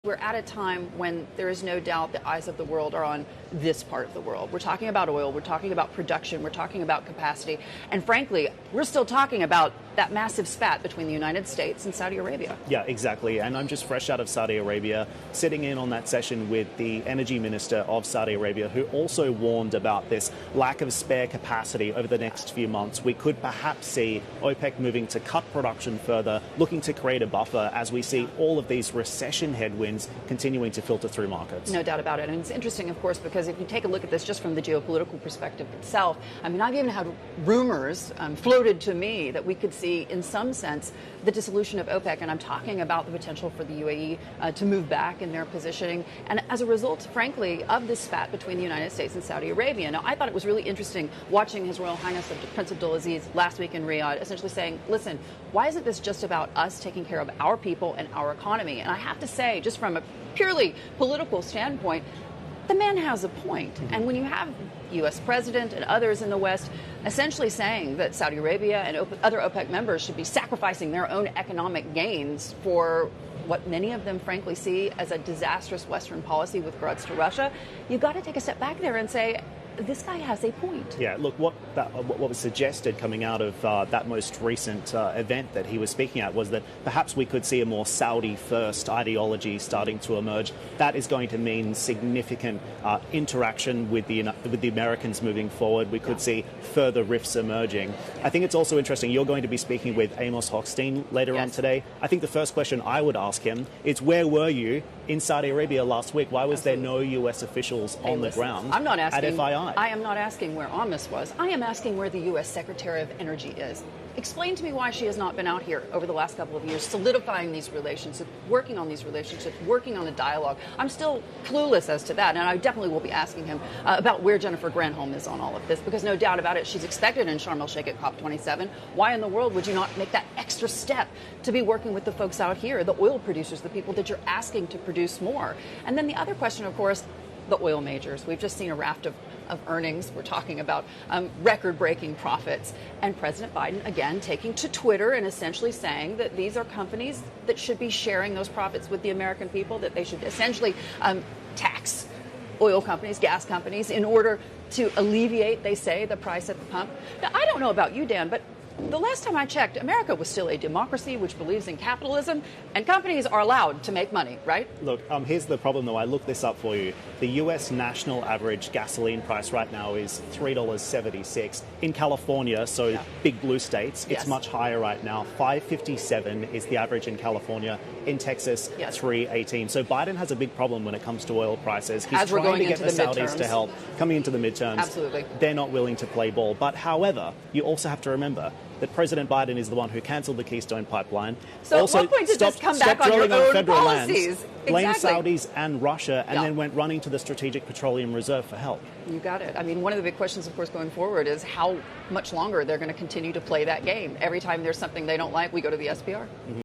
We're at a time when there is no doubt the eyes of the world are on this part of the world. We're talking about oil, we're talking about production, we're talking about capacity, and frankly, we're still talking about that massive spat between the United States and Saudi Arabia. Yeah, exactly. And I'm just fresh out of Saudi Arabia, sitting in on that session with the energy minister of Saudi Arabia, who also warned about this lack of spare capacity over the next few months. We could perhaps see OPEC moving to cut production further, looking to create a buffer as we see all of these recession headwinds continuing to filter through markets. No doubt about it. And it's interesting, of course, because if you take a look at this just from the geopolitical perspective itself, I mean, I've even had rumors floated to me that we could see, in some sense, the dissolution of OPEC. And I'm talking about the potential for the UAE to move back in their positioning. And as a result, frankly, of this spat between the United States and Saudi Arabia. Now, I thought it was really interesting watching His Royal Highness Prince Abdulaziz last week in Riyadh, essentially saying, listen, why isn't this just about us taking care of our people and our economy? And I have to say, just from a purely political standpoint, the man has a point. And when you have U.S. president and others in the West essentially saying that Saudi Arabia and other OPEC members should be sacrificing their own economic gains for what many of them frankly see as a disastrous Western policy with regards to Russia, you've got to take a step back there and say, this guy has a point. Yeah, look, what was suggested coming out of that most recent event that he was speaking at was that perhaps we could see a more Saudi-first ideology starting to emerge. That is going to mean significant interaction with the Americans moving forward. We could see further rifts emerging. I think it's also interesting. You're going to be speaking with Amos Hochstein later on today. I think the first question I would ask him is, where were you in Saudi Arabia last week? Why was there no U.S. officials on the ground I'm not asking, at FII? I am not asking where Amos was. I am asking where the U.S. Secretary of Energy is. Explain to me why she has not been out here over the last couple of years, solidifying these relationships, working on these relationships, working on the dialogue. I'm still clueless as to that, and I definitely will be asking him about where Jennifer Granholm is on all of this, because no doubt about it, she's expected in Sharm el-Sheikh at COP27. Why in the world would you not make that extra step to be working with the folks out here, the oil producers, the people that you're asking to produce more? And then the other question, of course, the oil majors. We've just seen a raft of earnings. We're talking about record-breaking profits. And President Biden, again, taking to Twitter and essentially saying that these are companies that should be sharing those profits with the American people, that they should essentially tax oil companies, gas companies, in order to alleviate, they say, the price at the pump. Now, I don't know about you, Dan, but the last time I checked, America was still a democracy which believes in capitalism, and companies are allowed to make money, right? Look, here's the problem, though. I looked this up for you. The U.S. national average gasoline price right now is $3.76. In California, so big blue states, it's much higher right now. $5.57 is the average in California. In Texas, $3.18. So Biden has a big problem when it comes to oil prices. He's trying to get the Saudis to help coming into the midterms. Absolutely. They're not willing to play ball. But however, you also have to remember that President Biden is the one who cancelled the Keystone Pipeline. So also, at what point did this come back on your own policies? Blame Saudis and Russia, and then went running to the Strategic Petroleum Reserve for help. You got it. I mean, one of the big questions, of course, going forward is how much longer they're going to continue to play that game. Every time there's something they don't like, we go to the SPR.